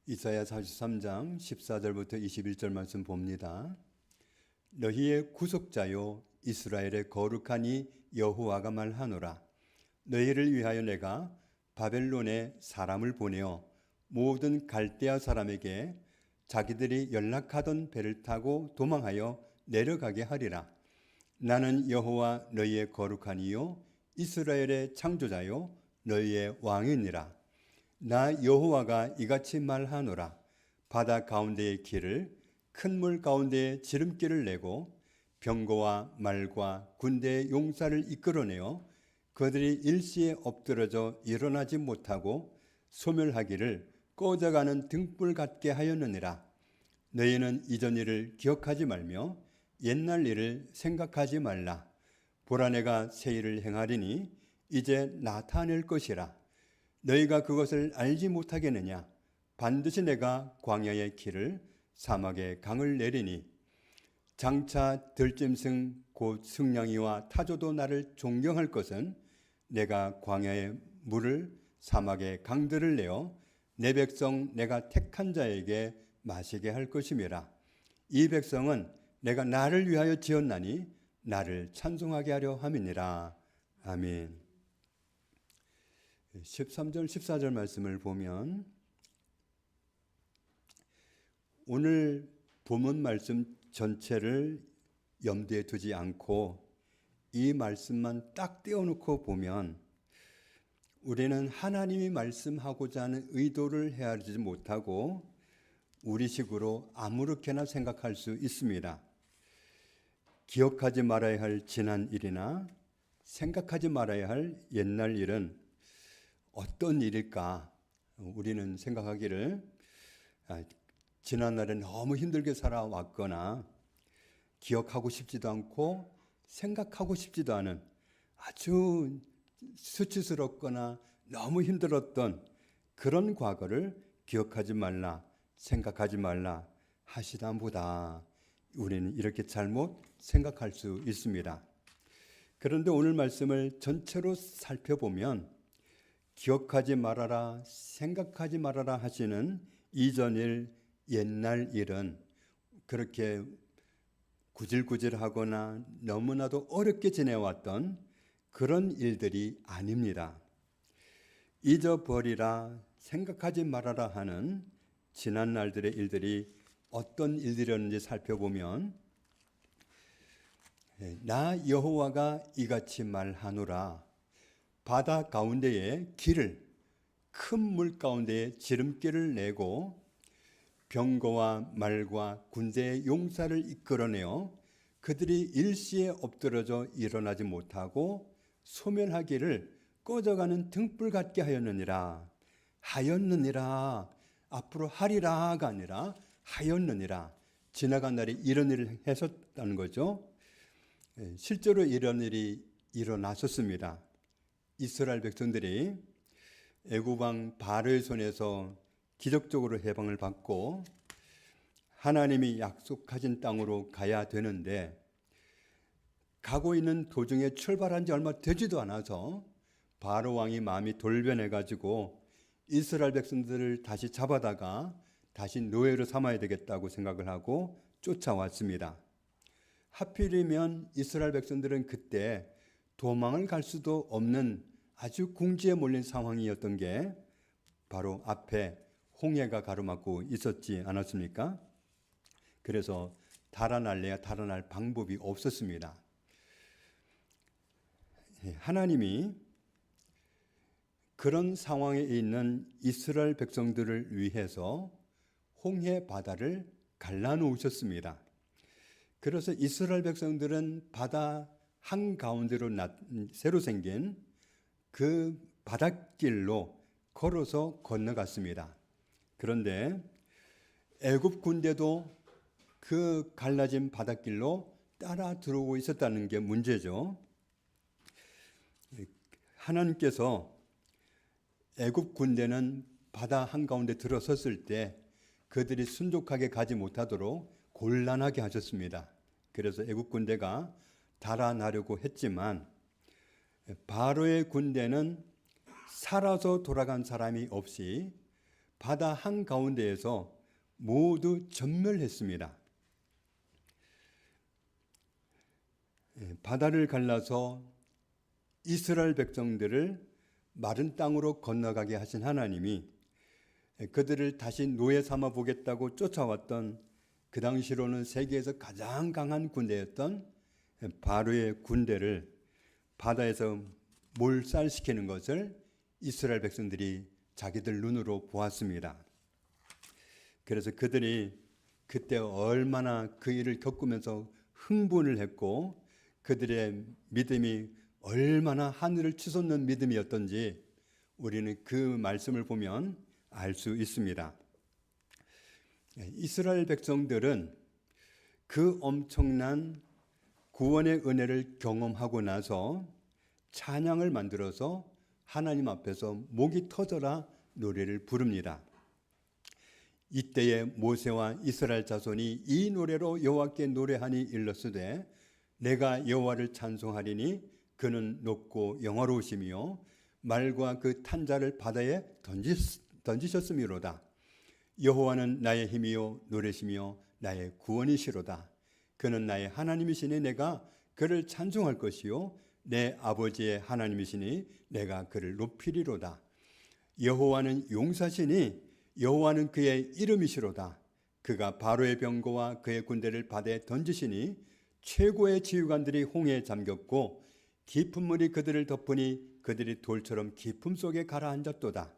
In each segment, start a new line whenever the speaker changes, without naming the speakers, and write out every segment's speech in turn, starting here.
이사야 43장 14절부터 21절 말씀 봅니다. 너희의 구속자요 이스라엘의 거룩하니 여호와가 말하노라. 너희를 위하여 내가 바벨론에 사람을 보내어 모든 갈대아 사람에게 자기들이 연락하던 배를 타고 도망하여 내려가게 하리라. 나는 여호와 너희의 거룩하니요 이스라엘의 창조자요 너희의 왕이니라. 나 여호와가 이같이 말하노라. 바다 가운데의 길을 큰 물 가운데에 지름길을 내고 병거와 말과 군대의 용사를 이끌어내어 그들이 일시에 엎드러져 일어나지 못하고 소멸하기를 꺼져가는 등불 같게 하였느니라. 너희는 이전 일을 기억하지 말며 옛날 일을 생각하지 말라. 보라 내가 새 일을 행하리니 이제 나타낼 것이라. 너희가 그것을 알지 못하겠느냐? 반드시 내가 광야의 길을 사막의 강을 내리니 장차 들짐승 곧 승냥이와 타조도 나를 존경할 것은 내가 광야의 물을 사막의 강들을 내어 내 백성 내가 택한 자에게 마시게 할 것임이라. 이 백성은 내가 나를 위하여 지었나니 나를 찬송하게 하려 함이니라. 아멘. 13절 14절 말씀을 보면 오늘 본문 말씀 전체를 염두에 두지 않고 이 말씀만 딱 떼어놓고 보면 우리는 하나님이 말씀하고자 하는 의도를 헤아리지 못하고 우리식으로 아무렇게나 생각할 수 있습니다. 기억하지 말아야 할 지난 일이나 생각하지 말아야 할 옛날 일은 어떤 일일까? 우리는 생각하기를 지난날에 너무 힘들게 살아왔거나 기억하고 싶지도 않고 생각하고 싶지도 않은 아주 수치스럽거나 너무 힘들었던 그런 과거를 기억하지 말라, 생각하지 말라 하시다보다 우리는 이렇게 잘못 생각할 수 있습니다. 그런데 오늘 말씀을 전체로 살펴보면 기억하지 말아라, 생각하지 말아라 하시는 이전 일, 옛날 일은 그렇게 구질구질하거나 너무나도 어렵게 지내왔던 그런 일들이 아닙니다. 잊어버리라, 생각하지 말아라 하는 지난 날들의 일들이 어떤 일들이었는지 살펴보면 나 여호와가 이같이 말하노라. 바다 가운데에 길을 큰 물 가운데에 지름길을 내고 병거와 말과 군대의 용사를 이끌어내어 그들이 일시에 엎드러져 일어나지 못하고 소멸하기를 꺼져가는 등불 같게 하였느니라. 하였느니라. 앞으로 하리라가 아니라 하였느니라. 지나간 날에 이런 일을 했었다는 거죠. 실제로 이런 일이 일어났었습니다. 이스라엘 백성들이 애굽왕 바로의 손에서 기적적으로 해방을 받고 하나님이 약속하신 땅으로 가야 되는데 가고 있는 도중에 출발한 지 얼마 되지도 않아서 바로 왕이 마음이 돌변해 가지고 이스라엘 백성들을 다시 잡아다가 다시 노예로 삼아야 되겠다고 생각을 하고 쫓아왔습니다. 하필이면 이스라엘 백성들은 그때 도망을 갈 수도 없는 아주 궁지에 몰린 상황이었던 게 바로 앞에 홍해가 가로막고 있었지 않았습니까? 그래서 달아날래야 달아날 방법이 없었습니다. 하나님이 그런 상황에 있는 이스라엘 백성들을 위해서 홍해 바다를 갈라놓으셨습니다. 그래서 이스라엘 백성들은 바다 한가운데로 새로 생긴 그 바닷길로 걸어서 건너갔습니다. 그런데 애굽 군대도 그 갈라진 바닷길로 따라 들어오고 있었다는 게 문제죠. 하나님께서 애굽 군대는 바다 한가운데 들어섰을 때 그들이 순종하게 가지 못하도록 곤란하게 하셨습니다. 그래서 애굽 군대가 달아나려고 했지만 바로의 군대는 살아서 돌아간 사람이 없이 바다 한가운데에서 모두 전멸했습니다. 바다를 갈라서 이스라엘 백성들을 마른 땅으로 건너가게 하신 하나님이 그들을 다시 노예 삼아 보겠다고 쫓아왔던 그 당시로는 세계에서 가장 강한 군대였던 바로의 군대를 바다에서 몰살시키는 것을 이스라엘 백성들이 자기들 눈으로 보았습니다. 그래서 그들이 그때 얼마나 그 일을 겪으면서 흥분을 했고 그들의 믿음이 얼마나 하늘을 치솟는 믿음이었던지 우리는 그 말씀을 보면 알 수 있습니다. 이스라엘 백성들은 그 엄청난 구원의 은혜를 경험하고 나서 찬양을 만들어서 하나님 앞에서 목이 터져라 노래를 부릅니다. 이때에 모세와 이스라엘 자손이 이 노래로 여호와께 노래하니 일렀으되 내가 여호와를 찬송하리니 그는 높고 영화로우시며 말과 그 탄자를 바다에 던지셨음이로다. 여호와는 나의 힘이요 노래시며 나의 구원이시로다. 그는 나의 하나님이시니 내가 그를 찬송할 것이요 내 아버지의 하나님이시니 내가 그를 높이리로다. 여호와는 용사시니 여호와는 그의 이름이시로다. 그가 바로의 병거와 그의 군대를 바다에 던지시니 최고의 지휘관들이 홍해에 잠겼고 깊은 물이 그들을 덮으니 그들이 돌처럼 깊음 속에 가라앉았도다.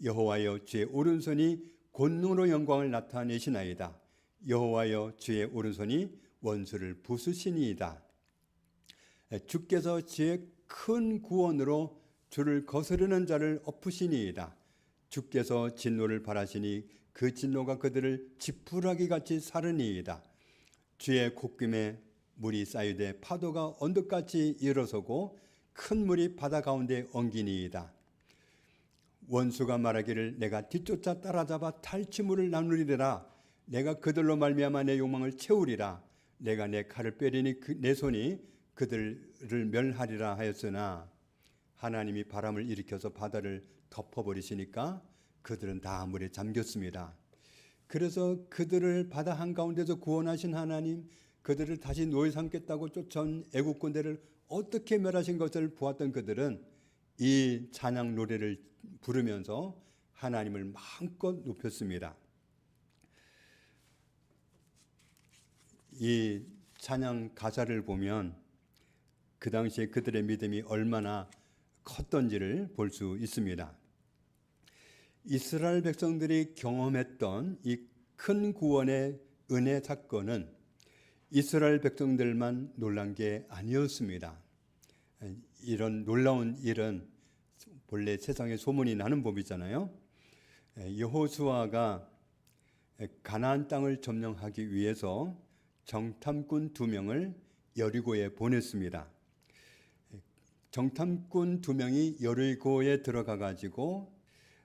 여호와여 주의 오른손이 권능으로 영광을 나타내시나이다. 여호와여 주의 오른손이 원수를 부수시니이다. 주께서 주의 큰 구원으로 주를 거스르는 자를 엎으시니이다. 주께서 진노를 바라시니 그 진노가 그들을 지푸라기같이 사르니이다. 주의 콧김에 물이 쌓이되 파도가 언덕같이 일어서고 큰 물이 바다 가운데 엉기니이다. 원수가 말하기를 내가 뒤쫓아 따라잡아 탈취물을 나누리라. 내가 그들로 말미암아 내 욕망을 채우리라. 내가 내 칼을 빼리니 내 손이 그들을 멸하리라 하였으나 하나님이 바람을 일으켜서 바다를 덮어버리시니까 그들은 다 물에 잠겼습니다. 그래서 그들을 바다 한가운데서 구원하신 하나님, 그들을 다시 노예 삼겠다고 쫓아온 애국 군대를 어떻게 멸하신 것을 보았던 그들은 이 찬양 노래를 부르면서 하나님을 마음껏 높였습니다. 이 찬양 가사를 보면 그 당시에 그들의 믿음이 얼마나 컸던지를 볼 수 있습니다. 이스라엘 백성들이 경험했던 이 큰 구원의 은혜 사건은 이스라엘 백성들만 놀란 게 아니었습니다. 이런 놀라운 일은 본래 세상에 소문이 나는 법이잖아요. 여호수아가 가나안 땅을 점령하기 위해서 정탐꾼 2명을 여리고에 보냈습니다. 정탐꾼 2명이 여리고에 들어가 가지고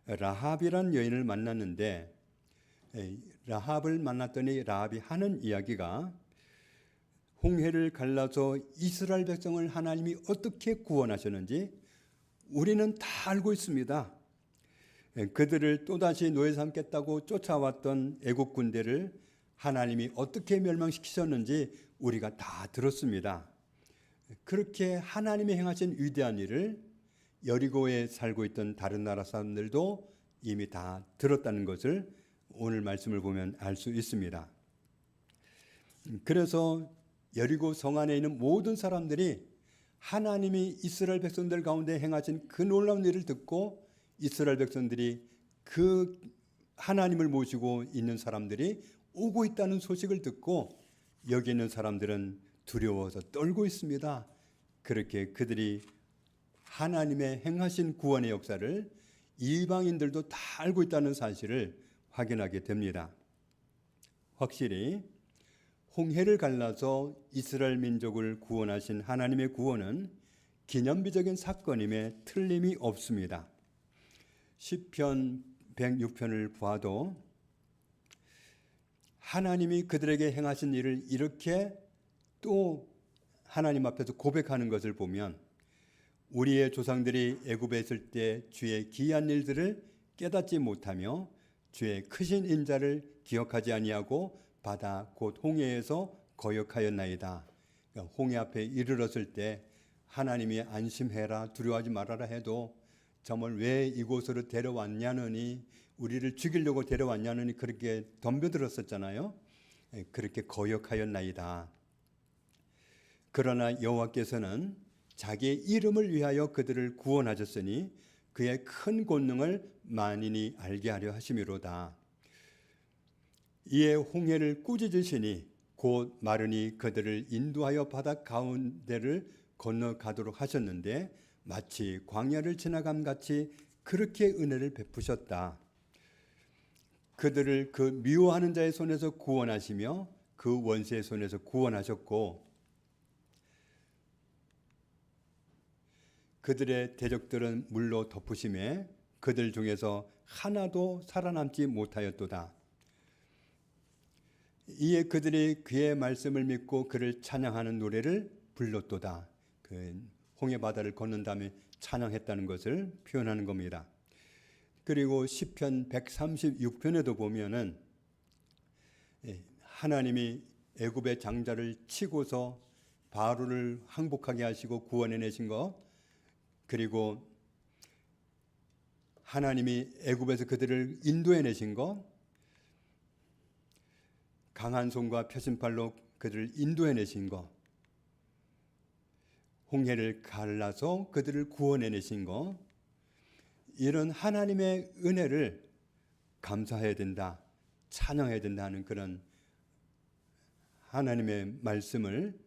라합이란 여인을 만났는데 라합을 만났더니 라합이 하는 이야기가 홍해를 갈라서 이스라엘 백성을 하나님이 어떻게 구원하셨는지 우리는 다 알고 있습니다. 그들을 또다시 노예 삼겠다고 쫓아왔던 애국 군대를 하나님이 어떻게 멸망시키셨는지 우리가 다 들었습니다. 그렇게 하나님이 행하신 위대한 일을 여리고에 살고 있던 다른 나라 사람들도 이미 다 들었다는 것을 오늘 말씀을 보면 알 수 있습니다. 그래서 여리고 성 안에 있는 모든 사람들이 하나님이 이스라엘 백성들 가운데 행하신 그 놀라운 일을 듣고 이스라엘 백성들이 그 하나님을 모시고 있는 사람들이 오고 있다는 소식을 듣고 여기 있는 사람들은 두려워서 떨고 있습니다. 그렇게 그들이 하나님의 행하신 구원의 역사를 이방인들도 다 알고 있다는 사실을 확인하게 됩니다. 확실히 홍해를 갈라서 이스라엘 민족을 구원하신 하나님의 구원은 기념비적인 사건임에 틀림이 없습니다. 시편 106편을 봐도 하나님이 그들에게 행하신 일을 이렇게 또 하나님 앞에서 고백하는 것을 보면 우리의 조상들이 애굽에 있을 때 주의 기이한 일들을 깨닫지 못하며 주의 크신 인자를 기억하지 아니하고 바다 곧 홍해에서 거역하였나이다. 그러니까 홍해 앞에 이르렀을 때 하나님이 안심해라 두려워하지 말아라 해도 정말 왜 이곳으로 데려왔냐느니 우리를 죽이려고 데려왔냐느니 그렇게 덤벼들었었잖아요. 그렇게 거역하였나이다. 그러나 여호와께서는 자기의 이름을 위하여 그들을 구원하셨으니 그의 큰 권능을 만인이 알게 하려 하심이로다. 이에 홍해를 꾸짖으시니 곧 마르니 그들을 인도하여 바다 가운데를 건너가도록 하셨는데 마치 광야를 지나감 같이 그렇게 은혜를 베푸셨다. 그들을 그 미워하는 자의 손에서 구원하시며 그 원수의 손에서 구원하셨고 그들의 대적들은 물로 덮으심에 그들 중에서 하나도 살아남지 못하였도다. 이에 그들이 그의 말씀을 믿고 그를 찬양하는 노래를 불렀도다. 그 홍해 바다를 건넌 다음에 찬양했다는 것을 표현하는 겁니다. 그리고 시편 136편에도 보면은 하나님이 애굽의 장자를 치고서 바로를 항복하게 하시고 구원해내신 것, 그리고 하나님이 애굽에서 그들을 인도해내신 것, 강한 손과 표심팔로 그들을 인도해내신 것, 홍해를 갈라서 그들을 구원해내신 것, 이런 하나님의 은혜를 감사해야 된다, 찬양해야 된다는 그런 하나님의 말씀을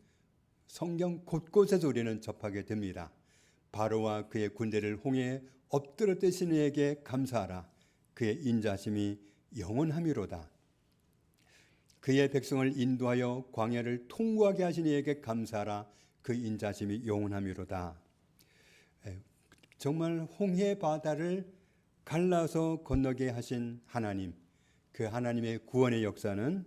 성경 곳곳에서 우리는 접하게 됩니다. 바로와 그의 군대를 홍해에 엎드렸듯이 이에게 감사하라. 그의 인자심이 영원함이로다. 그의 백성을 인도하여 광야를 통과하게 하신 이에게 감사하라. 그 인자심이 영원함이로다. 정말 홍해 바다를 갈라서 건너게 하신 하나님, 그 하나님의 구원의 역사는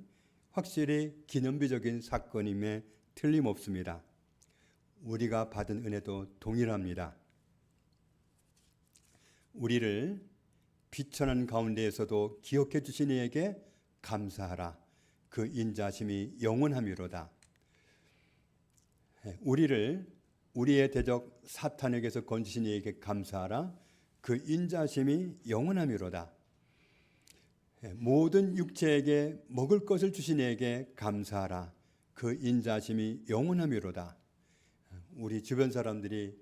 확실히 기념비적인 사건임에 틀림없습니다. 우리가 받은 은혜도 동일합니다. 우리를 비천한 가운데에서도 기억해 주신 이에게 감사하라. 그 인자심이 영원함이로다. 우리를 우리의 대적 사탄에게서 건지신 이에게 감사하라. 그 인자심이 영원함이로다. 모든 육체에게 먹을 것을 주신 이에게 감사하라. 그 인자심이 영원함이로다. 우리 주변 사람들이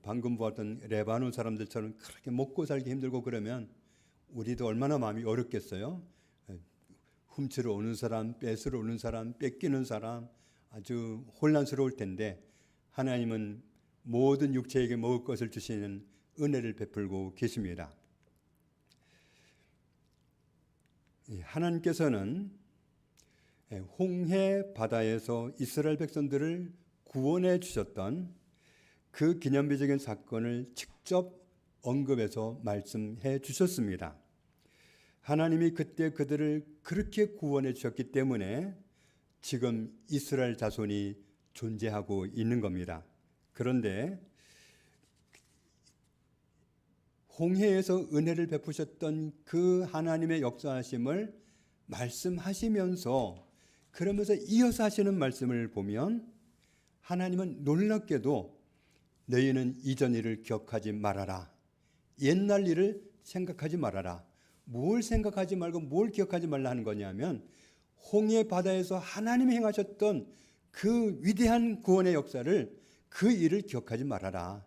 방금 보았던 레바논 사람들처럼 그렇게 먹고 살기 힘들고 그러면 우리도 얼마나 마음이 어렵겠어요. 훔치러 오는 사람, 뺏으러 오는 사람, 뺏기는 사람 아주 혼란스러울 텐데 하나님은 모든 육체에게 먹을 것을 주시는 은혜를 베풀고 계십니다. 하나님께서는 홍해 바다에서 이스라엘 백성들을 구원해 주셨던 그 기념비적인 사건을 직접 언급해서 말씀해 주셨습니다. 하나님이 그때 그들을 그렇게 구원해 주셨기 때문에 지금 이스라엘 자손이 존재하고 있는 겁니다. 그런데 홍해에서 은혜를 베푸셨던 그 하나님의 역사하심을 말씀하시면서 그러면서 이어서 하시는 말씀을 보면 하나님은 놀랍게도 너희는 이전 일을 기억하지 말아라. 옛날 일을 생각하지 말아라. 뭘 생각하지 말고 뭘 기억하지 말라 하는 거냐면 홍해 바다에서 하나님이 행하셨던 그 위대한 구원의 역사를 그 일을 기억하지 말아라.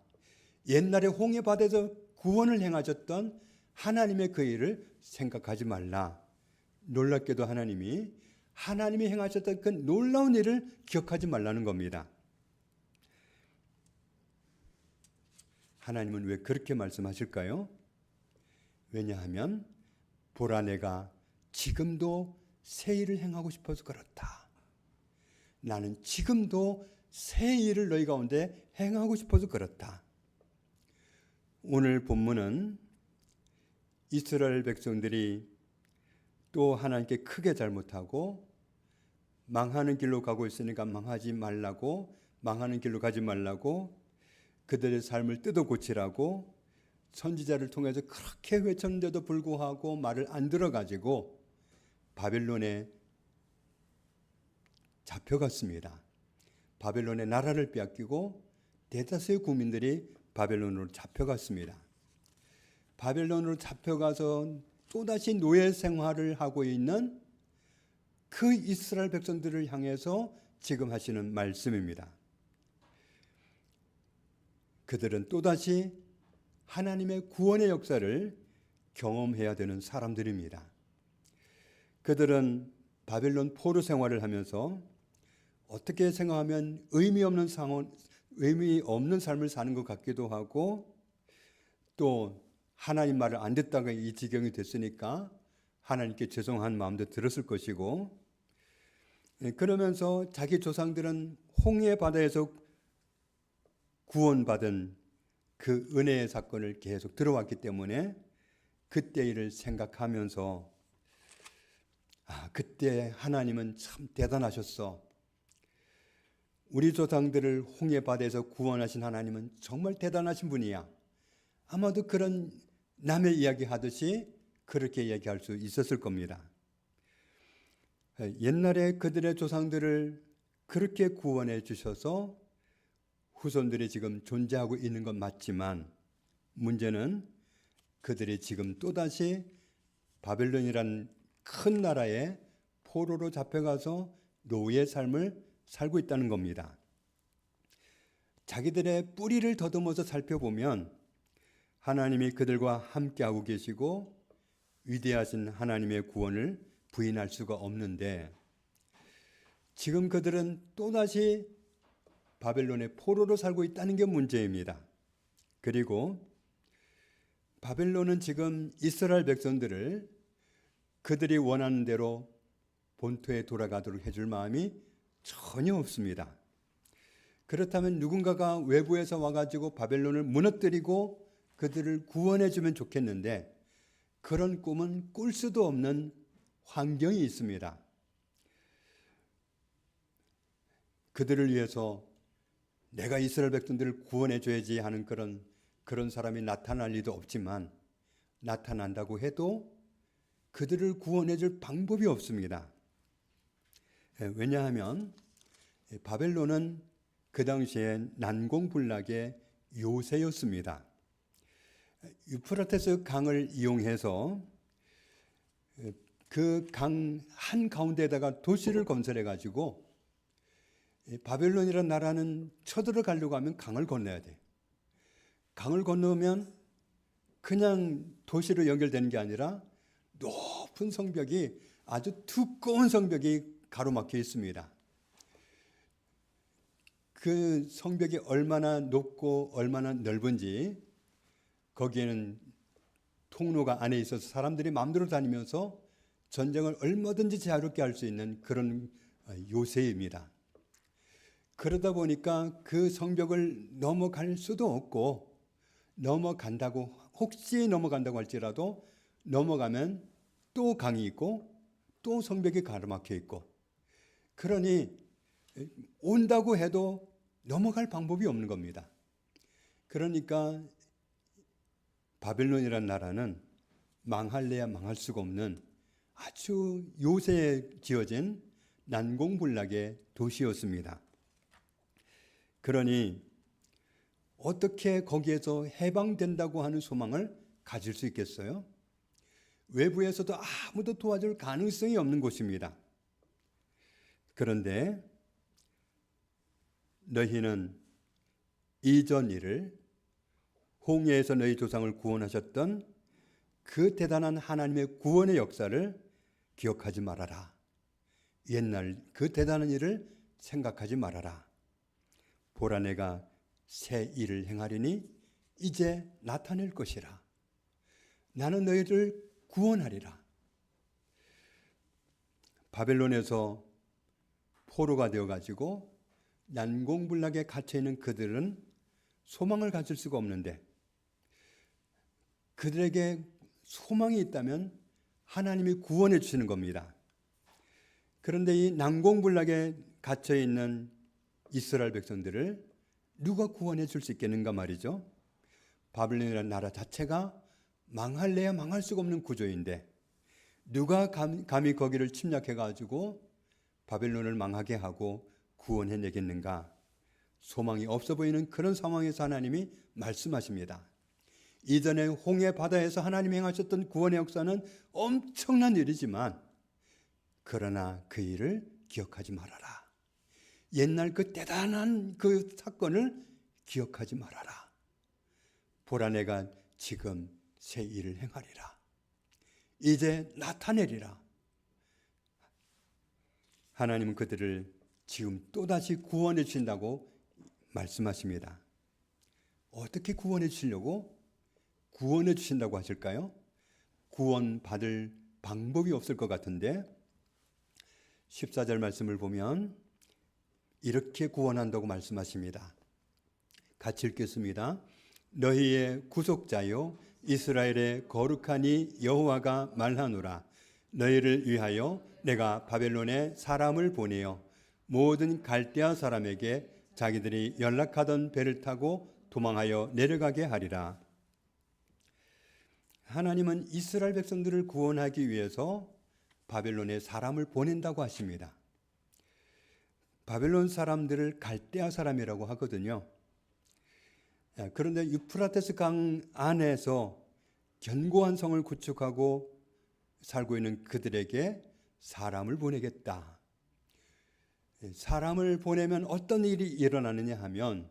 옛날에 홍해 바다에서 구원을 행하셨던 하나님의 그 일을 생각하지 말라. 놀랍게도 하나님이 행하셨던 그 놀라운 일을 기억하지 말라는 겁니다. 하나님은 왜 그렇게 말씀하실까요? 왜냐하면 보라 내가 지금도 새 일을 행하고 싶어서 그렇다. 나는 지금도 새 일을 너희 가운데 행하고 싶어서 그렇다. 오늘 본문은 이스라엘 백성들이 또 하나님께 크게 잘못하고 망하는 길로 가고 있으니까 망하지 말라고, 망하는 길로 가지 말라고, 그들의 삶을 뜯어 고치라고 선지자를 통해서 그렇게 외쳤는데도 불구하고 말을 안 들어가지고 바벨론에 잡혀갔습니다. 바벨론의 나라를 빼앗기고 대다수의 국민들이 바벨론으로 잡혀갔습니다. 바벨론으로 잡혀가서 또다시 노예 생활을 하고 있는 그 이스라엘 백성들을 향해서 지금 하시는 말씀입니다. 그들은 또다시 하나님의 구원의 역사를 경험해야 되는 사람들입니다. 그들은 바벨론 포로 생활을 하면서 어떻게 생각하면 의미 없는 삶을 사는 것 같기도 하고, 또 하나님 말을 안 듣다가 이 지경이 됐으니까 하나님께 죄송한 마음도 들었을 것이고, 그러면서 자기 조상들은 홍해 바다에서 구원받은 그 은혜의 사건을 계속 들어왔기 때문에 그때 일을 생각하면서 그때 하나님은 참 대단하셨어. 우리 조상들을 홍해 바다에서 구원하신 하나님은 정말 대단하신 분이야. 아마도 그런 남의 이야기 하듯이 그렇게 얘기할 수 있었을 겁니다. 옛날에 그들의 조상들을 그렇게 구원해 주셔서 후손들이 지금 존재하고 있는 건 맞지만, 문제는 그들이 지금 또다시 바벨론이란 큰 나라에 포로로 잡혀가서 노예 삶을 살고 있다는 겁니다. 자기들의 뿌리를 더듬어서 살펴보면 하나님이 그들과 함께하고 계시고 위대하신 하나님의 구원을 부인할 수가 없는데, 지금 그들은 또다시 바벨론의 포로로 살고 있다는 게 문제입니다. 그리고 바벨론은 지금 이스라엘 백성들을 그들이 원하는 대로 본토에 돌아가도록 해줄 마음이 전혀 없습니다. 그렇다면 누군가가 외부에서 와가지고 바벨론을 무너뜨리고 그들을 구원해주면 좋겠는데, 그런 꿈은 꿀 수도 없는 환경이 있습니다. 그들을 위해서 내가 이스라엘 백성들을 구원해줘야지 하는 그런 사람이 나타날 리도 없지만, 나타난다고 해도 그들을 구원해줄 방법이 없습니다. 왜냐하면 바벨론은 그 당시에 난공불락의 요새였습니다. 유프라테스 강을 이용해서 그 강 한가운데에다가 도시를 건설해 가지고, 바벨론이라는 나라는 쳐들어가려고 하면 강을 건너야 돼. 강을 건너면 그냥 도시로 연결되는 게 아니라 높은 성벽이, 아주 두꺼운 성벽이 가로막혀 있습니다. 그 성벽이 얼마나 높고 얼마나 넓은지, 거기에는 통로가 안에 있어서 사람들이 마음대로 다니면서 전쟁을 얼마든지 자유롭게 할 수 있는 그런 요새입니다. 그러다 보니까 그 성벽을 넘어갈 수도 없고, 혹시 넘어간다고 할지라도 넘어가면 또 강이 있고 또 성벽이 가로막혀 있고, 그러니 온다고 해도 넘어갈 방법이 없는 겁니다. 그러니까 바벨론이라는 나라는 망할래야 망할 수가 없는 아주 요새에 지어진 난공불락의 도시였습니다. 그러니 어떻게 거기에서 해방된다고 하는 소망을 가질 수 있겠어요? 외부에서도 아무도 도와줄 가능성이 없는 곳입니다. 그런데 너희는 이전 일을, 홍해에서 너희 조상을 구원하셨던 그 대단한 하나님의 구원의 역사를 기억하지 말아라. 옛날 그 대단한 일을 생각하지 말아라. 보라, 내가 새 일을 행하리니 이제 나타낼 것이라. 나는 너희를 구원하리라. 바벨론에서 포로가 되어가지고 난공불락에 갇혀있는 그들은 소망을 가질 수가 없는데, 그들에게 소망이 있다면 하나님이 구원해 주시는 겁니다. 그런데 이 난공불락에 갇혀있는 이스라엘 백성들을 누가 구원해 줄 수 있겠는가 말이죠. 바벨론이라는 나라 자체가 망할래야 망할 수가 없는 구조인데 누가 감히 거기를 침략해가지고 바벨론을 망하게 하고 구원해내겠는가? 소망이 없어 보이는 그런 상황에서 하나님이 말씀하십니다. 이전에 홍해 바다에서 하나님이 행하셨던 구원의 역사는 엄청난 일이지만 그러나 그 일을 기억하지 말아라. 옛날 그 대단한 그 사건을 기억하지 말아라. 보라 내가 지금 새 일을 행하리라. 이제 나타내리라. 하나님은 그들을 지금 또다시 구원해 주신다고 말씀하십니다. 어떻게 구원해 주시려고? 구원해 주신다고 하실까요? 구원받을 방법이 없을 것 같은데 14절 말씀을 보면 이렇게 구원한다고 말씀하십니다. 같이 읽겠습니다. 너희의 구속자요 이스라엘의 거룩하니 여호와가 말하노라. 너희를 위하여 내가 바벨론에 사람을 보내어 모든 갈대아 사람에게 자기들이 연락하던 배를 타고 도망하여 내려가게 하리라. 하나님은 이스라엘 백성들을 구원하기 위해서 바벨론에 사람을 보낸다고 하십니다. 바벨론 사람들을 갈대아 사람이라고 하거든요. 그런데 유프라테스 강 안에서 견고한 성을 구축하고 살고 있는 그들에게 사람을 보내겠다. 사람을 보내면 어떤 일이 일어나느냐 하면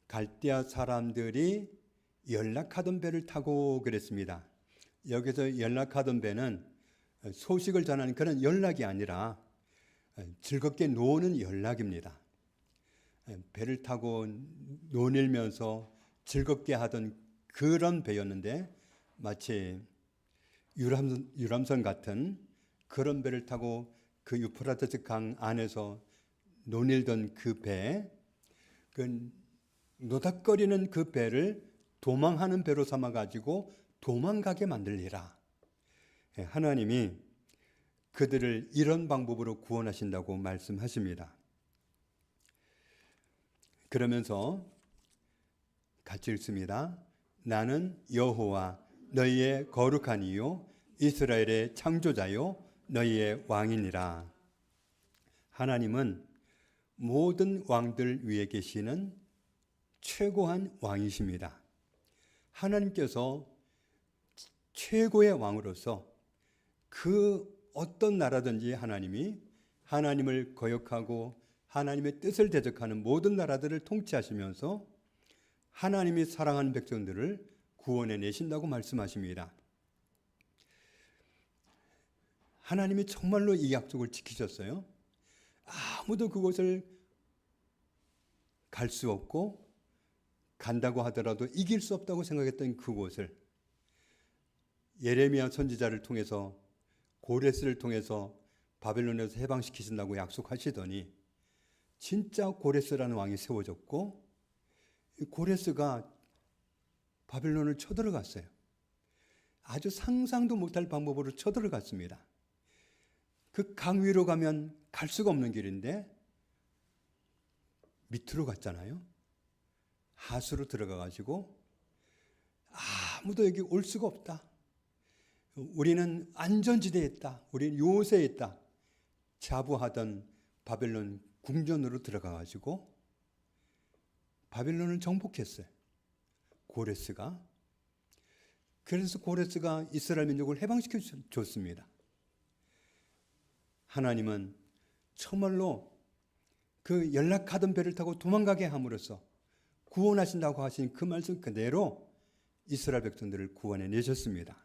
갈대아 사람들이 연락하던 배를 타고 그랬습니다. 여기서 연락하던 배는 소식을 전하는 그런 연락이 아니라 즐겁게 노는 연락입니다. 배를 타고 노닐면서 즐겁게 하던 그런 배였는데 마치 유람선 같은 그런 배를 타고 그 유프라테스 강 안에서 노닐던 그 배, 그 노닥거리는 그 배를 도망하는 배로 삼아가지고 도망가게 만들리라. 하나님이 그들을 이런 방법으로 구원하신다고 말씀하십니다. 그러면서 같이 읽습니다. 나는 여호와 너희의 거룩한 이요 이스라엘의 창조자요 너희의 왕이니라. 하나님은 모든 왕들 위에 계시는 최고한 왕이십니다. 하나님께서 최고의 왕으로서 그 어떤 나라든지 하나님이 하나님을 거역하고 하나님의 뜻을 대적하는 모든 나라들을 통치하시면서 하나님이 사랑하는 백성들을 구원해 내신다고 말씀하십니다. 하나님이 정말로 이 약속을 지키셨어요. 아무도 그곳을 갈 수 없고 간다고 하더라도 이길 수 없다고 생각했던 그곳을 예레미야 선지자를 통해서 고레스를 통해서 바벨론에서 해방시키신다고 약속하시더니 진짜 고레스라는 왕이 세워졌고 고레스가 바벨론을 쳐들어갔어요. 아주 상상도 못할 방법으로 쳐들어갔습니다. 그 강 위로 가면 갈 수가 없는 길인데 밑으로 갔잖아요. 하수로 들어가가지고 아무도 여기 올 수가 없다. 우리는 안전지대에 있다. 우리는 요새에 있다. 자부하던 바벨론 궁전으로 들어가가지고 바벨론을 정복했어요. 고레스가. 그래서 고레스가 이스라엘 민족을 해방시켜 줬습니다. 하나님은 정말로 그 연락하던 배를 타고 도망가게 함으로써 구원하신다고 하신 그 말씀 그대로 이스라엘 백성들을 구원해 내셨습니다.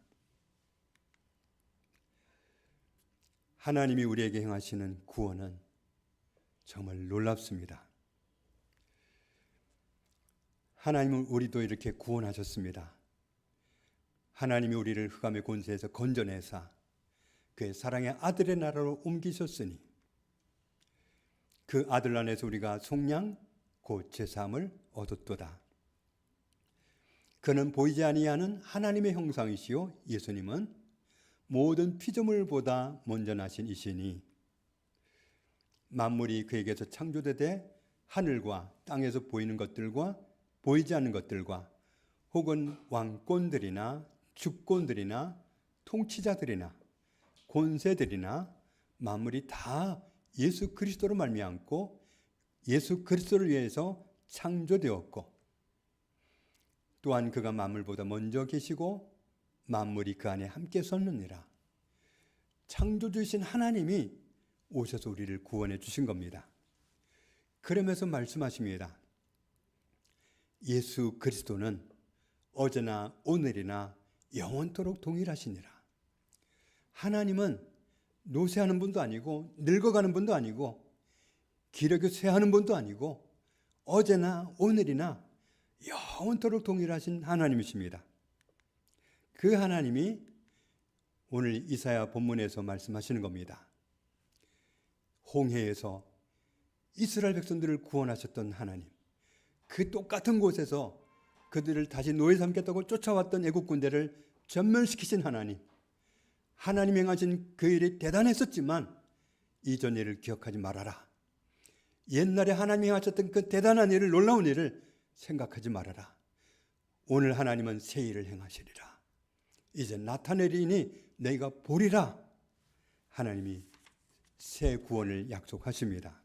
하나님이 우리에게 행하시는 구원은 정말 놀랍습니다. 하나님은 우리도 이렇게 구원하셨습니다. 하나님이 우리를 흑암의 권세에서 건져내사 그의 사랑의 아들의 나라로 옮기셨으니 그 아들 안에서 우리가 속량 곧 제사함을 얻었도다. 그는 보이지 아니하는 하나님의 형상이시요 예수님은 모든 피조물보다 먼저 나신 이시니 만물이 그에게서 창조되되 하늘과 땅에서 보이는 것들과 보이지 않는 것들과 혹은 왕권들이나 주권들이나 통치자들이나 권세들이나 만물이 다 예수 그리스도로 말미암고 예수 그리스도를 위해서 창조되었고, 또한 그가 만물보다 먼저 계시고 만물이 그 안에 함께 섰느니라. 창조주이신 하나님이 오셔서 우리를 구원해 주신 겁니다. 그러면서 말씀하십니다. 예수 그리스도는 어제나 오늘이나 영원토록 동일하시니라. 하나님은 노쇠하는 분도 아니고 늙어가는 분도 아니고 기력이 쇠하는 분도 아니고 어제나 오늘이나 영원토록 동일하신 하나님이십니다. 그 하나님이 오늘 이사야 본문에서 말씀하시는 겁니다. 홍해에서 이스라엘 백성들을 구원하셨던 하나님, 그 똑같은 곳에서 그들을 다시 노예 삼겠다고 쫓아왔던 애국 군대를 전멸시키신 하나님, 하나님 행하신 그 일이 대단했었지만 이전 일을 기억하지 말아라. 옛날에 하나님이 행하셨던 그 대단한 일을, 놀라운 일을 생각하지 말아라. 오늘 하나님은 새 일을 행하시리라. 이제 나타내리니 너희가 보리라. 하나님이 새 구원을 약속하십니다.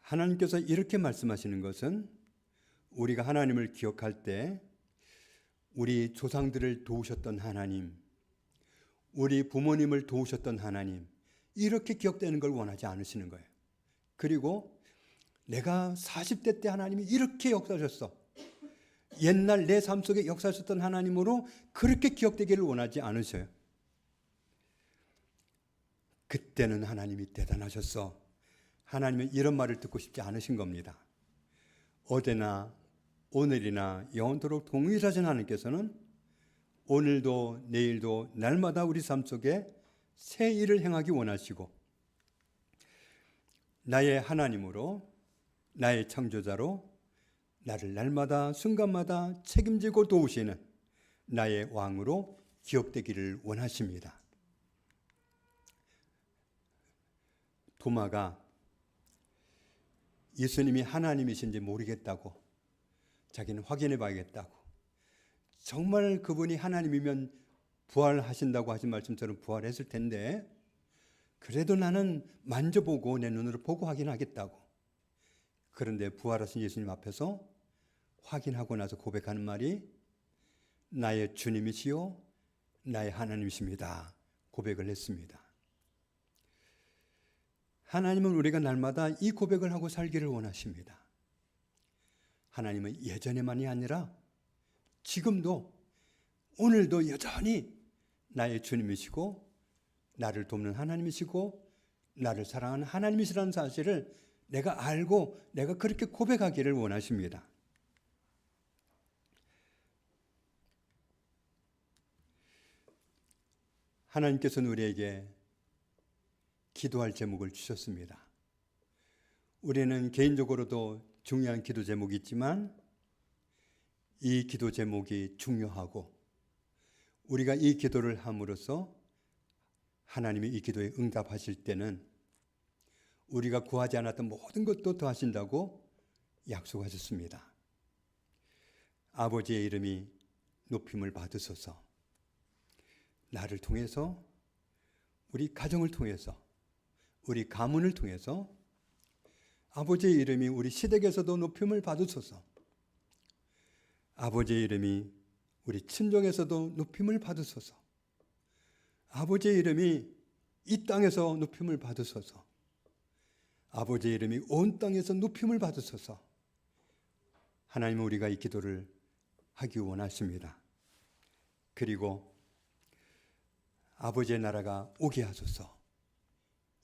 하나님께서 이렇게 말씀하시는 것은 우리가 하나님을 기억할 때 우리 조상들을 도우셨던 하나님, 우리 부모님을 도우셨던 하나님, 이렇게 기억되는 걸 원하지 않으시는 거예요. 그리고 내가 40대 때 하나님이 이렇게 역사하셨어, 옛날 내 삶 속에 역사하셨던 하나님으로 그렇게 기억되기를 원하지 않으셔요. 그때는 하나님이 대단하셨어, 하나님은 이런 말을 듣고 싶지 않으신 겁니다. 어제나 오늘이나 영원토록 동일하신 하나님께서는 오늘도 내일도 날마다 우리 삶 속에 새 일을 행하기 원하시고, 나의 하나님으로, 나의 창조자로 나를 날마다 순간마다 책임지고 도우시는 나의 왕으로 기억되기를 원하십니다. 도마가 예수님이 하나님이신지 모르겠다고, 자기는 확인해 봐야겠다고, 정말 그분이 하나님이면 부활하신다고 하신 말씀처럼 부활했을 텐데 그래도 나는 만져보고 내 눈으로 보고 확인하겠다고. 그런데 부활하신 예수님 앞에서 확인하고 나서 고백하는 말이 나의 주님이시요 나의 하나님이십니다 고백을 했습니다. 하나님은 우리가 날마다 이 고백을 하고 살기를 원하십니다. 하나님은 예전에만이 아니라 지금도 오늘도 여전히 나의 주님이시고 나를 돕는 하나님이시고 나를 사랑하는 하나님이시라는 사실을 내가 알고 내가 그렇게 고백하기를 원하십니다. 하나님께서는 우리에게 기도할 제목을 주셨습니다. 우리는 개인적으로도 중요한 기도 제목이 있지만 이 기도 제목이 중요하고 우리가 이 기도를 함으로써 하나님이 이 기도에 응답하실 때는 우리가 구하지 않았던 모든 것도 더하신다고 약속하셨습니다. 아버지의 이름이 높임을 받으소서. 나를 통해서, 우리 가정을 통해서, 우리 가문을 통해서 아버지의 이름이 우리 시댁에서도 높임을 받으소서. 아버지의 이름이 우리 친정에서도 높임을 받으소서. 아버지의 이름이 이 땅에서 높임을 받으소서. 아버지의 이름이 온 땅에서 높임을 받으소서. 하나님은 우리가 이 기도를 하기 원하십니다. 그리고 아버지의 나라가 오게 하소서.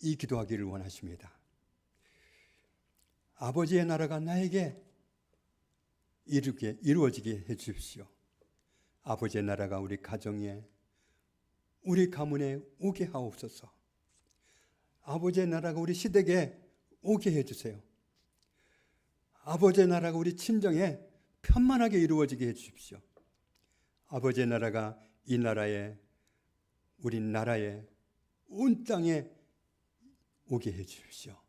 이 기도하기를 원하십니다. 아버지의 나라가 나에게 이루어지게 해 주십시오. 아버지의 나라가 우리 가정에, 우리 가문에 오게 하옵소서. 아버지의 나라가 우리 시댁에 오게 해주세요. 아버지의 나라가 우리 친정에 편만하게 이루어지게 해주십시오. 아버지의 나라가 이 나라에, 우리 나라에, 온 땅에 오게 해주십시오.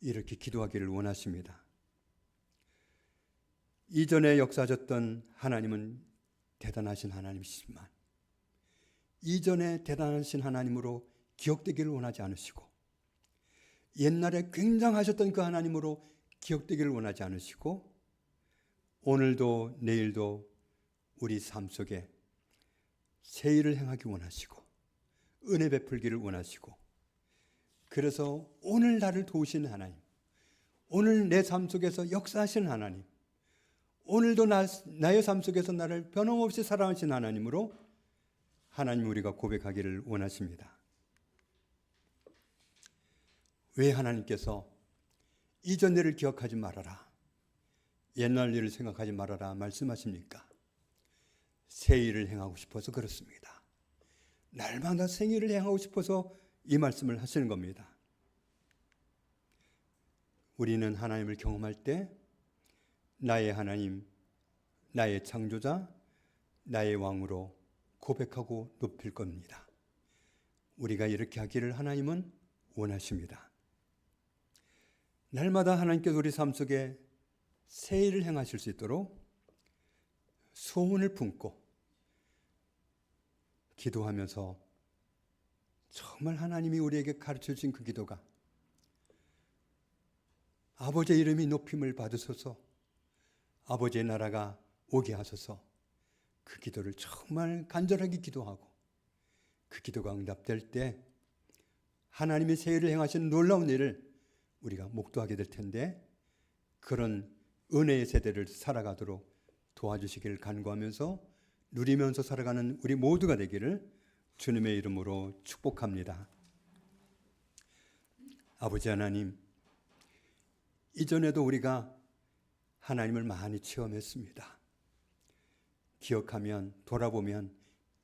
이렇게 기도하기를 원하십니다. 이전에 역사하셨던 하나님은 대단하신 하나님이시지만 이전에 대단하신 하나님으로 기억되기를 원하지 않으시고 옛날에 굉장하셨던 그 하나님으로 기억되기를 원하지 않으시고 오늘도 내일도 우리 삶 속에 새 일을 행하기 원하시고 은혜 베풀기를 원하시고 그래서 오늘 나를 도우시는 하나님, 오늘 내 삶 속에서 역사하시는 하나님, 오늘도 나의 삶 속에서 나를 변함없이 사랑하신 하나님으로 하나님 우리가 고백하기를 원하십니다. 왜 하나님께서 이전 일을 기억하지 말아라, 옛날 일을 생각하지 말아라 말씀하십니까? 새 일을 행하고 싶어서 그렇습니다. 날마다 새 일을 행하고 싶어서 이 말씀을 하시는 겁니다. 우리는 하나님을 경험할 때 나의 하나님, 나의 창조자, 나의 왕으로 고백하고 높일 겁니다. 우리가 이렇게 하기를 하나님은 원하십니다. 날마다 하나님께서 우리 삶 속에 새 일을 행하실 수 있도록 소원을 품고 기도하면서 정말 하나님이 우리에게 가르쳐 주신 그 기도가 아버지의 이름이 높임을 받으소서, 아버지의 나라가 오게 하소서, 그 기도를 정말 간절하게 기도하고 그 기도가 응답될 때 하나님의 새 일을 행하시는 놀라운 일을 우리가 목도하게 될 텐데 그런 은혜의 세대를 살아가도록 도와주시기를 간구하면서 누리면서 살아가는 우리 모두가 되기를 주님의 이름으로 축복합니다. 아버지 하나님, 이전에도 우리가 하나님을 많이 체험했습니다. 기억하면 돌아보면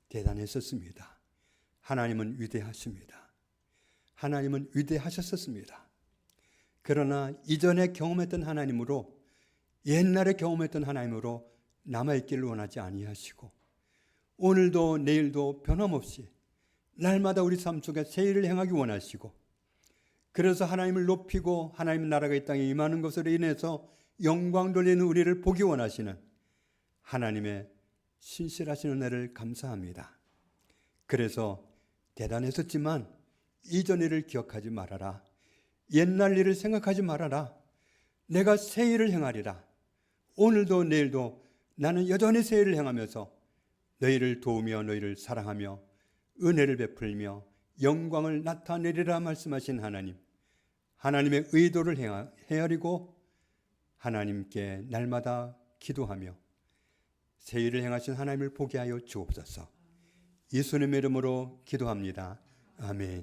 대단했었습니다. 하나님은 위대하십니다. 하나님은 위대하셨었습니다. 그러나 이전에 경험했던 하나님으로, 옛날에 경험했던 하나님으로 남아있기를 원하지 아니하시고 오늘도 내일도 변함없이 날마다 우리 삶 속에 새 일을 행하기 원하시고 그래서 하나님을 높이고 하나님 나라가 이 땅에 임하는 것으로 인해서 영광 돌리는 우리를 보기 원하시는 하나님의 신실하신 은혜를 감사합니다. 그래서 대단했었지만 이전 일을 기억하지 말아라, 옛날 일을 생각하지 말아라, 내가 새 일을 행하리라. 오늘도 내일도 나는 여전히 새 일을 행하면서 너희를 도우며 너희를 사랑하며 은혜를 베풀며 영광을 나타내리라 말씀하신 하나님, 하나님의 의도를 헤아리고 하나님께 날마다 기도하며 새 일을 행하신 하나님을 보게 하여 주옵소서. 예수님의 이름으로 기도합니다. 아멘.